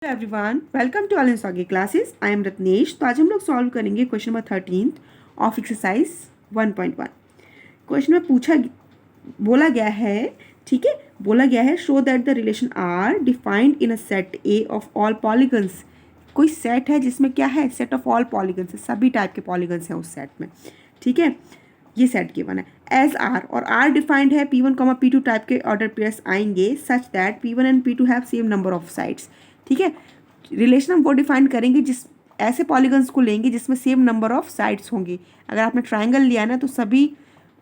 Hello everyone, welcome to all सॉगी classes. I am Ratnesh. तो आज हम लोग सॉल्व करेंगे question number 13 of exercise 1.1। Question में बोला गया है, ठीक है, बोला गया है show that the relation are defined in a set A of all polygons. कोई सेट है जिसमें क्या है, सेट ऑफ ऑल पॉलीगन्स है, सभी टाइप के पॉलीगन्स हैं उस सेट में, ठीक है। ये सेट गिवन है एज आर, और आर डिफाइंड है P1, P2 टाइप के ऑर्डर पेयर्स आएंगे such that P1 and P2 have same number of sides, ठीक है। रिलेशन हम वो डिफाइन करेंगे जिस ऐसे पॉलीगन्स को लेंगे जिसमें सेम नंबर ऑफ साइड्स होंगे। अगर आपने ट्राइंगल लिया ना तो सभी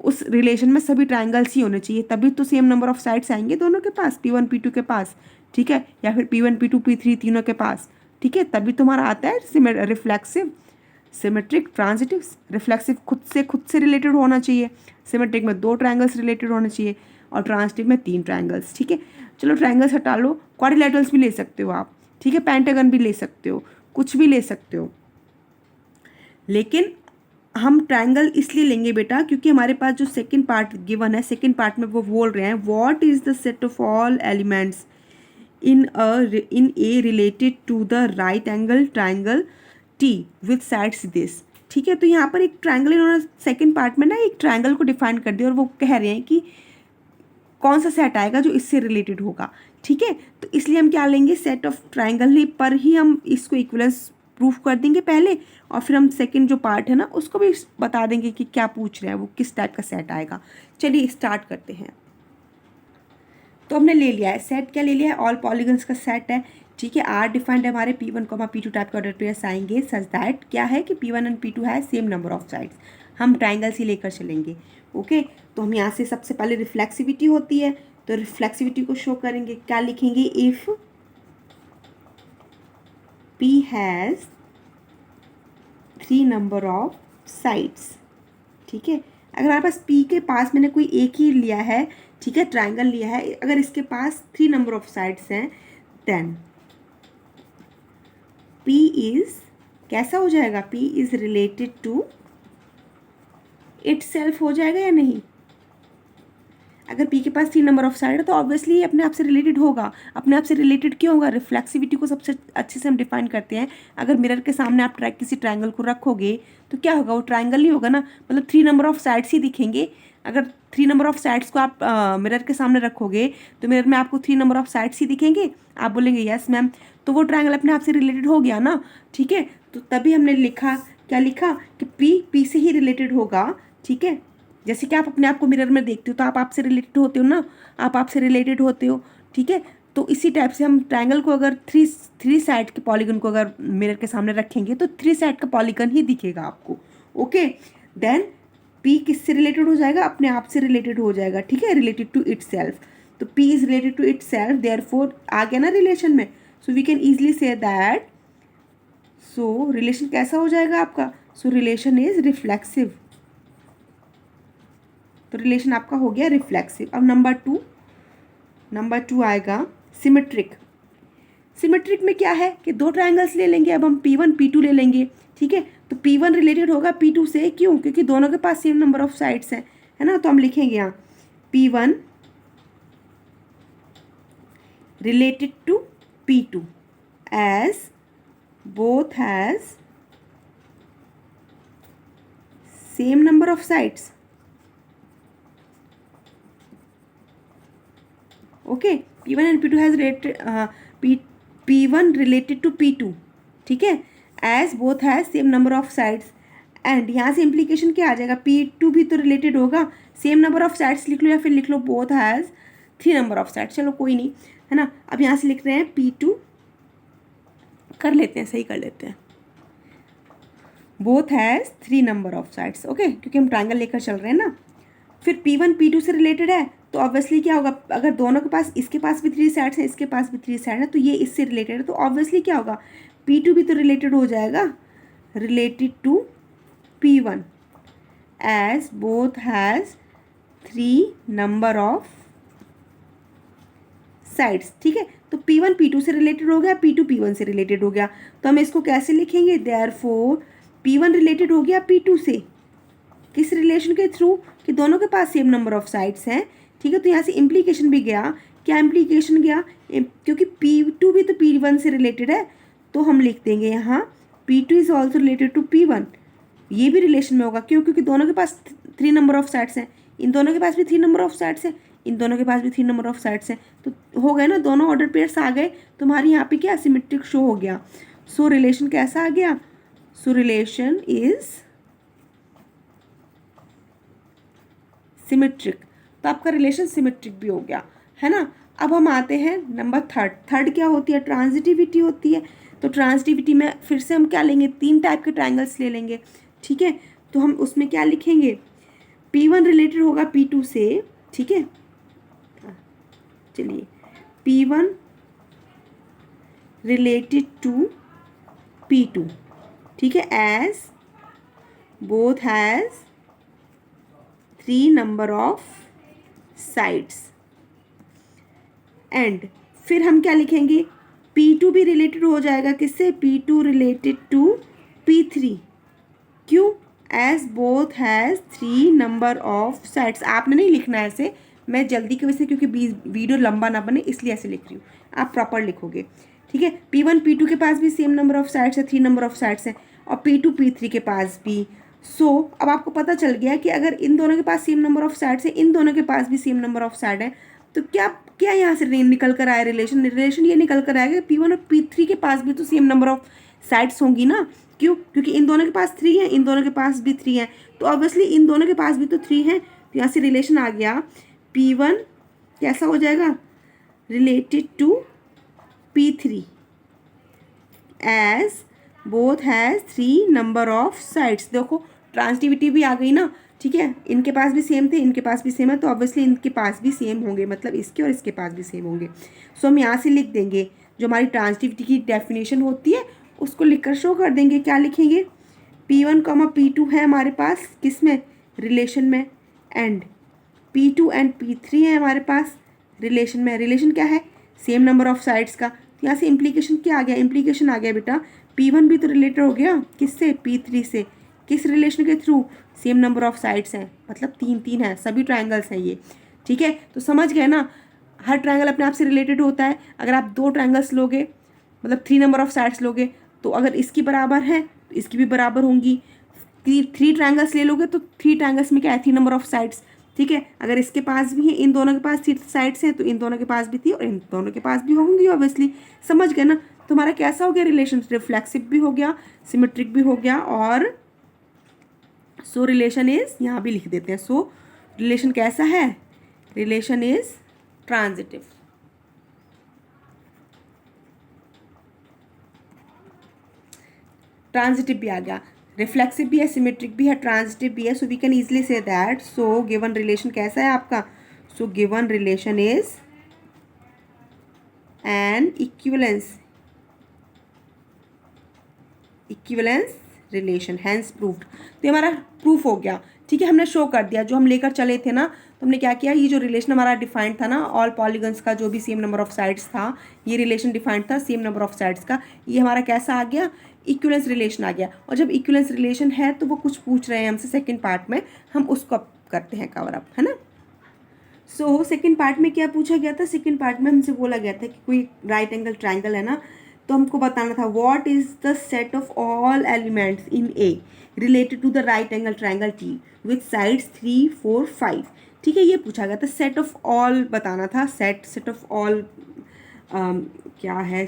उस रिलेशन में सभी ट्राइंगल्स ही होने चाहिए, तभी तो सेम नंबर ऑफ साइड्स आएंगे दोनों के पास, P1 P2 के पास, ठीक है, या फिर P1 P2 P3 तीनों के पास, ठीक है। तभी तुम्हारा आता है रिफ्लेक्सिव, सिमेट्रिक, ट्रांजिटिव। रिफ्लेक्सिव खुद से रिलेटेड होना चाहिए, सिमेट्रिक में 2 ट्राइंगल्स रिलेटेड होने चाहिए, और ट्रांजिटिव में 3 ट्राइंगल्स, ठीक है। चलो ट्राइंगल्स हटा लो, क्वाड्रिलेटरल्स भी ले सकते हो आप, ठीक है, पेंटागन भी ले सकते हो, कुछ भी ले सकते हो, लेकिन हम ट्राइंगल इसलिए लेंगे बेटा क्योंकि हमारे पास जो सेकंड पार्ट गिवन है, सेकंड पार्ट में वो बोल रहे हैं what is the set of all elements in a related to the right angle triangle T with sides this, ठीक है। तो यहाँ पर एक ट्राइंगल इन्होंने सेकंड पार्ट में ना एक ट्राइंगल को डिफाइन कर दिया, और वो कह रहे हैं कि कौन सा सेट आएगा जो इससे रिलेटेड होगा, ठीक है। तो इसलिए हम क्या लेंगे, सेट ऑफ ट्राइंगल पर ही हम इसको इक्विवेलेंस प्रूफ कर देंगे पहले, और फिर हम सेकंड जो पार्ट है ना उसको भी बता देंगे कि क्या पूछ रहे हैं, वो किस टाइप का सेट आएगा। चलिए स्टार्ट करते हैं। तो हमने ले लिया है सेट, क्या ले लिया है, ऑल पॉलीगन्स का सेट है, ठीक है। आर डिफाइंड है हमारे P1, P2 टाइप के ऑर्डर पेयर्स आएंगे सच दैट क्या है कि P1 एंड P2 है सेम नंबर ऑफ साइड्स। हम ट्राइंगल्स ही लेकर चलेंगे, ओके। तो हम यहाँ से सबसे पहले रिफ्लेक्सिविटी होती है, तो रिफ्लेक्सिविटी को शो करेंगे, क्या लिखेंगे, if P has 3 number of sides, ठीक है। अगर हमारे पास P के पास मैंने कोई एक ही लिया है, ठीक है, ट्राइंगल लिया है, अगर इसके पास 3 नंबर ऑफ साइड्स हैं देन P इज कैसा हो जाएगा, P is related to itself हो जाएगा या नहीं। अगर P के पास 3 नंबर ऑफ साइड है तो ऑब्वियसली ये अपने आप से रिलेटेड होगा। अपने आप से रिलेटेड क्यों होगा, रिफ्लेक्सिविटी को सबसे अच्छे से हम डिफाइन करते हैं। अगर मिरर के सामने आप किसी ट्राइंगल को रखोगे तो क्या होगा, वो ट्राइंगल ही होगा ना, मतलब 3 नंबर ऑफ साइड्स ही दिखेंगे। अगर 3 नंबर ऑफ साइड्स को आप मिरर के सामने रखोगे तो मिरर में आपको 3 नंबर ऑफ साइड्स ही दिखेंगे। आप बोलेंगे यस मैम, तो वो ट्राइंगल अपने आप से रिलेटेड हो गया ना, ठीक है। तो तभी हमने लिखा, क्या लिखा कि P से ही रिलेटेड होगा, ठीक है। जैसे कि आप अपने आप को मिरर में देखते हो तो आप आपसे रिलेटेड होते हो ना, आप आपसे रिलेटेड होते हो, ठीक है। तो इसी टाइप से हम ट्राइंगल को अगर थ्री साइड के पॉलीगन को अगर मिरर के सामने रखेंगे तो 3 साइड का पॉलीगन ही दिखेगा आपको, ओके। देन P किससे रिलेटेड हो जाएगा, अपने आप से रिलेटेड हो जाएगा, ठीक है, रिलेटेड टू इटसेल्फ। तो P is related to itself, therefore आ गया ना रिलेशन में, सो वी कैन इजिली से दैट, सो रिलेशन कैसा हो जाएगा आपका, सो रिलेशन इज रिफ्लेक्सिव। तो रिलेशन आपका हो गया रिफ्लेक्सिव। अब नंबर टू आएगा सिमेट्रिक। सिमेट्रिक में क्या है कि 2 ट्राइंगल्स ले लेंगे, अब हम P1 P2 ले लेंगे, ठीक है। तो P1 रिलेटेड होगा P2 से, क्यों, क्योंकि दोनों के पास सेम नंबर ऑफ साइड्स हैं, है ना। तो हम लिखेंगे यहाँ P1 related to P2 as both has same number of sides, okay. P1 and P2 has related P1 related to P2, ठीक है, as both has same number of sides. And यहाँ से इम्प्लीकेशन क्या आ जाएगा, P2 भी तो related होगा, same number of sides लिख लो या फिर लिख लो both has 3 number of sides, चलो कोई नहीं, है ना। अब यहाँ से लिख रहे हैं P2 कर लेते हैं, सही कर लेते हैं, both has 3 number of sides, okay, क्योंकि हम ट्राइंगल लेकर चल रहे हैं ना। फिर P1 P2 से रिलेटेड है तो ऑब्वियसली क्या होगा, अगर दोनों के पास, इसके पास भी 3 साइड्स हैं, इसके पास भी 3 साइड है, तो ये इससे रिलेटेड है, तो ऑब्वियसली क्या होगा, P2 भी तो रिलेटेड हो जाएगा, related to P1 as both has 3 number of sides, ठीक है। तो P1 P2 से रिलेटेड हो गया, P2 P1 से रिलेटेड हो गया, तो हम इसको कैसे लिखेंगे, देयरफॉर P1 रिलेटेड हो गया P2 से, किस रिलेशन के थ्रू, कि दोनों के पास सेम नंबर ऑफ साइड्स हैं, ठीक है। तो यहाँ से इम्प्लीकेशन भी गया क्या इम्प्लीकेशन गया, क्योंकि P2 भी तो P1 से रिलेटेड है, तो हम लिख देंगे यहाँ P2 is also related to P1। ये भी रिलेशन में होगा, क्यों, क्योंकि दोनों के पास 3 नंबर ऑफ साइड्स हैं, इन दोनों के पास भी 3 नंबर ऑफ साइड्स हैं, इन दोनों के पास भी 3 नंबर ऑफ साइड्स हैं, तो हो गए ना, दोनों ऑर्डर पेयर्स आ गए, तुम्हारी यहाँ पे क्या सिमेट्रिक शो हो गया। सो रिलेशन कैसा आ गया, सो रिलेशन इज सिमेट्रिक, तो आपका रिलेशन सिमेट्रिक भी हो गया, है ना। अब हम आते हैं नंबर थर्ड क्या होती है, ट्रांजिटिविटी होती है। तो ट्रांजिटिविटी में फिर से हम क्या लेंगे, 3 टाइप के ट्राइंगल्स ले लेंगे, ठीक है। तो हम उसमें क्या लिखेंगे, P1 रिलेटेड होगा P2 से, ठीक है, चलिए P1 रिलेटेड टू P2, ठीक है, as both has 3 number of sides. And फिर हम क्या लिखेंगे, P2 भी रिलेटेड हो जाएगा किससे, P2 रिलेटेड टू P3, क्यों, as both has 3 number of sides. आपने नहीं लिखना है ऐसे, मैं जल्दी की वजह से, क्योंकि वीडियो लंबा ना बने इसलिए ऐसे लिख रही हूँ, आप प्रॉपर लिखोगे, ठीक है। P1 P2 के पास भी सेम नंबर ऑफ साइड्स है, 3 नंबर ऑफ साइड्स हैं, और P2 P3 के पास भी। सो अब आपको पता चल गया कि अगर इन दोनों के पास सेम नंबर ऑफ साइड्स है, इन दोनों के पास भी सेम नंबर ऑफ साइड है, तो क्या क्या यहाँ से निकल कर आया रिलेशन ये निकल कर आएगा, P1 और P3 के पास भी तो सेम नंबर ऑफ साइड्स होंगी ना, क्यों, क्योंकि इन दोनों के पास 3 है, इन दोनों के पास भी 3 है, तो ऑब्वियसली इन दोनों के पास भी तो 3 है, तो यहाँ से रिलेशन आ गया, P1 कैसा हो जाएगा, related to P3 as both has 3 number of sides. देखो ट्रांजिटिविटी भी आ गई ना, ठीक है, इनके पास भी सेम थे, इनके पास भी सेम है, तो ऑब्वियसली इनके पास भी सेम होंगे, मतलब इसके और इसके पास भी सेम होंगे। सो हम यहाँ से लिख देंगे, जो हमारी ट्रांजिटिविटी की डेफिनेशन होती है उसको लिखकर शो कर देंगे। क्या लिखेंगे, P1 P2 है हमारे पास किस में, रिलेशन में, एंड P2 एंड P3 है हमारे पास रिलेशन में। रिलेशन क्या है, सेम नंबर ऑफ साइड्स का, तो यहाँ से इम्प्लीकेशन क्या आ गया, इम्प्लीकेशन आ गया बेटा, P1 भी तो रिलेटेड हो गया किससे, P3 से, किस रिलेशन के through, same number of sides हैं, मतलब 3 है, सभी ट्राइंगल्स हैं ये, ठीक है। तो समझ गए ना, हर ट्राइंगल अपने आप से रिलेटेड होता है। अगर आप 2 ट्राइंगल्स लोगे, मतलब 3 नंबर ऑफ साइड्स लोगे, तो अगर इसकी बराबर है तो इसकी भी बराबर होंगी। 3 ट्राइंगल्स ले लोगे तो 3 ट्राइंगल्स में क्या है, 3 नंबर ऑफ साइड्स, ठीक है। अगर इसके पास भी है, इन दोनों के पास 3 साइड्स हैं, तो इन दोनों के पास भी थी और इन दोनों के पास भी होंगी ऑब्वियसली। समझ गए ना, तुम्हारा कैसा हो गया रिलेशन, रिफ्लेक्सिव भी हो गया, सिमेट्रिक भी हो गया, और सो रिलेशन इज, यहाँ भी लिख देते हैं, सो रिलेशन कैसा है, रिलेशन इज ट्रांजिटिव। ट्रांजिटिव भी आ गया, रिफ्लेक्सिव भी है, सिमेट्रिक भी है, ट्रांजिटिव भी है, सो वी कैन इजिली से दैट, सो गिवन रिलेशन कैसा है आपका, so given relation is an equivalence relation, hence proved. तो ये हमारा प्रूफ हो गया, ठीक है, हमने शो कर दिया, जो हम लेकर चले थे ना, तो हमने क्या किया, ये जो रिलेशन हमारा डिफाइंड था ना, ऑल पॉलीगन्स का जो भी सेम नंबर ऑफ साइड्स था, ये रिलेशन डिफाइंड था सेम नंबर ऑफ साइड्स का, ये हमारा कैसा आ गया, इक्विवेलेंस रिलेशन आ गया। और जब इक्विवेलेंस रिलेशन है तो वो कुछ पूछ रहे हैं हमसे सेकेंड पार्ट में, हम उसको अब करते हैं कवर अप, है ना। सो सेकेंड पार्ट में क्या पूछा गया था, सेकेंड पार्ट में हमसे बोला गया था कि कोई राइट एंगल ट्राइंगल है ना, तो हमको बताना था what is the set of all elements in A related to the right angle triangle T with sides 3, 4, 5, ठीक है, ये पूछा गया था। सेट ऑफ ऑल बताना था, सेट ऑफ ऑल क्या है,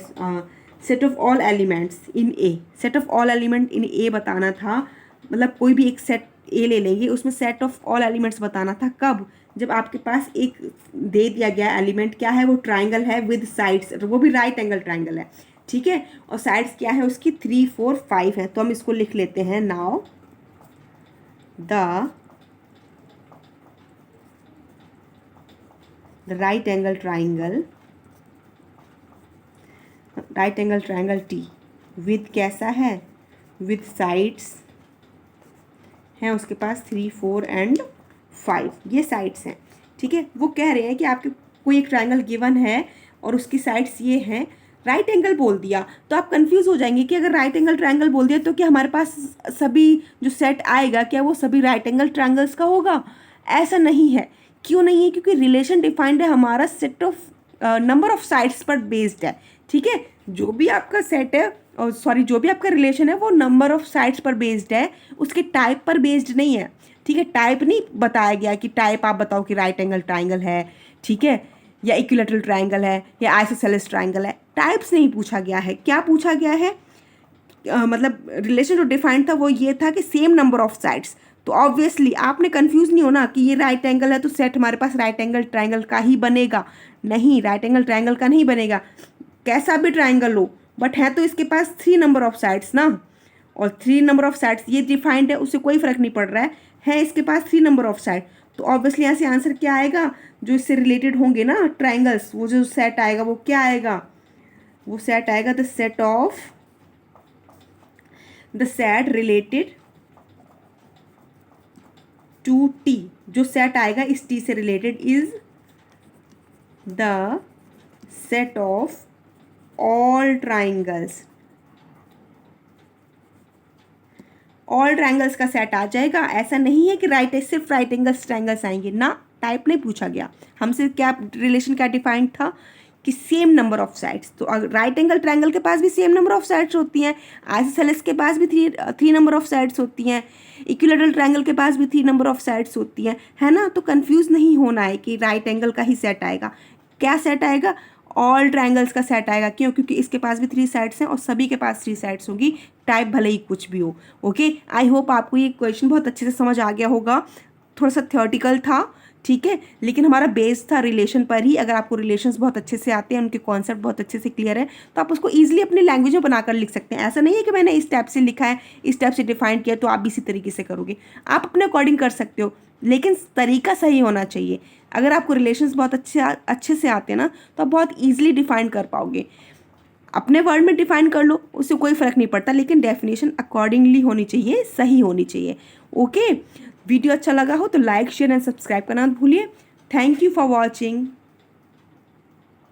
set of all elements in A, set of all element in A बताना था, मतलब कोई भी एक सेट ए ले लेंगे, उसमें सेट ऑफ ऑल एलिमेंट्स बताना था, कब, जब आपके पास एक दे दिया गया एलिमेंट क्या है, वो ट्राइंगल है विद साइड्स, वो भी राइट एंगल ट्राइंगल है, ठीक है, और साइड्स क्या है उसकी 3, 4, 5 है। तो हम इसको लिख लेते हैं, now the right angle triangle T with कैसा है, विद साइड्स हैं उसके पास 3, 4 एंड 5, ये साइड्स हैं, ठीक है। वो कह रहे हैं कि आपके कोई एक ट्राइंगल गिवन है और उसकी साइड्स ये हैं, राइट एंगल बोल दिया तो आप कंफ्यूज हो जाएंगे कि अगर राइट एंगल ट्राइंगल बोल दिया तो क्या हमारे पास सभी जो सेट आएगा क्या वो सभी राइट एंगल ट्राइंगल्स का होगा, ऐसा नहीं है। क्यों नहीं है, क्योंकि रिलेशन डिफाइंड है हमारा set of number of sides पर बेस्ड है, ठीक है। जो भी आपका सेट है, सॉरी, जो भी आपका रिलेशन है वो नंबर ऑफ साइड्स पर बेस्ड है, उसके टाइप पर बेस्ड नहीं है, ठीक है। टाइप नहीं बताया गया कि टाइप आप बताओ कि राइट एंगल ट्राइंगल है, ठीक है, या इक्विलैटरल ट्राइंगल है, या आइसोसेलेस ट्राइंगल है। टाइप्स नहीं पूछा गया है। क्या पूछा गया है, मतलब रिलेशन जो डिफाइंड था वो ये था कि सेम नंबर ऑफ साइड्स। तो ऑब्वियसली आपने कंफ्यूज नहीं होना कि ये राइट एंगल है तो सेट हमारे पास राइट एंगल ट्राइंगल का ही बनेगा। नहीं, राइट एंगल ट्राइंगल का नहीं बनेगा, कैसा भी ट्राइंगल हो, बट है तो इसके पास 3 नंबर ऑफ साइड्स ना, और 3 नंबर ऑफ साइड्स ये डिफाइंड है, उससे कोई फर्क नहीं पड़ रहा है इसके पास 3 नंबर ऑफ साइड। तो ऑब्वियसली यहाँ से आंसर क्या आएगा, जो इससे रिलेटेड होंगे ना ट्राइंगल्स, वो जो सेट आएगा वो क्या आएगा, वो सेट आएगा the set related to T. जो सेट आएगा इस टी से related is the set of all triangles. All triangles का सेट आ जाएगा। ऐसा नहीं है कि सिर्फ राइट एंगल्स ट्राइंगल्स आएंगे ना, टाइप नहीं पूछा गया हमसे। क्या रिलेशन क्या डिफाइंड था कि सेम नंबर ऑफ साइड्स। तो राइट एंगल ट्राइंगल के पास भी सेम नंबर ऑफ साइड्स होती हैं, आइसोसेलेस के पास भी थ्री नंबर ऑफ साइड्स होती हैं, इक्विलैटरल ट्राइंगल के पास भी 3 नंबर ऑफ साइड्स होती हैं, है ना। तो कंफ्यूज नहीं होना है कि राइट एंगल का ही सेट आएगा। क्या सेट आएगा, ऑल ट्राइंगल्स का सेट आएगा। क्यों, क्योंकि इसके पास भी 3 साइड्स हैं और सभी के पास 3 साइड्स होगी, टाइप भले ही कुछ भी हो। ओके, आई होप आपको ये क्वेश्चन बहुत अच्छे से समझ आ गया होगा। थोड़ा सा थियोरटिकल था, ठीक है, लेकिन हमारा बेस था रिलेशन पर ही। अगर आपको रिलेशंस बहुत अच्छे से आते हैं, उनके कॉन्सेप्ट बहुत अच्छे से क्लियर है, तो आप उसको ईजिली अपनी लैंग्वेज में बनाकर लिख सकते हैं। ऐसा नहीं है कि मैंने इस टाइप से लिखा है, इस टाइप से डिफाइन किया तो आप भी इसी तरीके से करोगे। आप अपने अकॉर्डिंग कर सकते हो, लेकिन तरीका सही होना चाहिए। अगर आपको रिलेशंस बहुत अच्छे से आते हैं ना, तो आप बहुत ईजिली डिफाइन कर पाओगे। अपने वर्ड में डिफाइन कर लो, उससे कोई फ़र्क नहीं पड़ता, लेकिन डेफिनेशन अकॉर्डिंगली होनी चाहिए, सही होनी चाहिए। ओके, वीडियो अच्छा लगा हो तो लाइक, शेयर एंड सब्सक्राइब करना मत भूलिए। Thank you for watching.